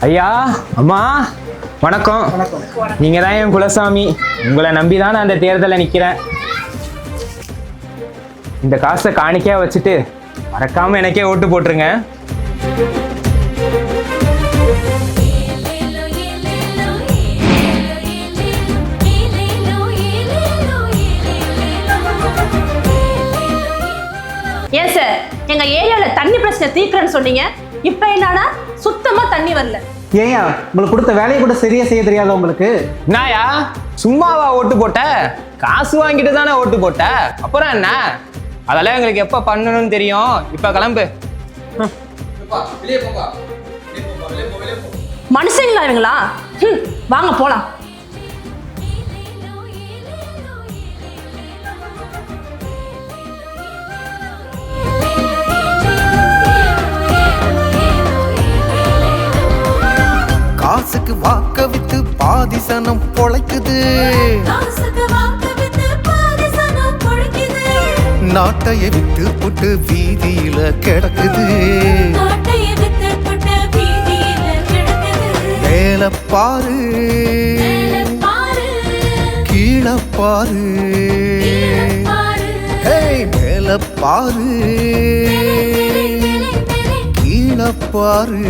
ஐயா, அம்மா, வணக்கம். நீங்க தான் என் குலசாமி. உங்களை நம்பி தான் நான் அந்த தேர்தலில் நிற்கிறேன். இந்த காசை காணிக்கையா வச்சுட்டு மறக்காம எனக்கே ஓட்டு போட்டுருங்க. ஏன் சார், எங்க ஏரியால தண்ணி பிரச்சனை தீர்க்கிறேன்னு சொன்னீங்க, இப்ப என்னன்னா சுத்தமா தண்ணி வரல. ஏயா உங்களுக்கு கொடுத்த வேலையை கூட சரியா செய்ய தெரியாத உங்களுக்கு? நாயா சும்மாவா ஓட்டு போட்ட? காசு வாங்கிட்டு தானே ஓட்டு போட்ட. அப்புறம் என்ன? அதெல்லாம் எங்களுக்கு எப்ப பண்ணணும்னு தெரியும். இப்ப கிளம்பு. மனுஷங்களா இவங்களா? வாங்க போலாம். காசுக்கு வாக்க வித்து பாதி சனம் பொழைக்குது. நாட்டைய விட்டு புட்டு வீதியில கிடக்குது. மேல பாரு கீழே பாரு, மேல பாரு கீழே பாரு.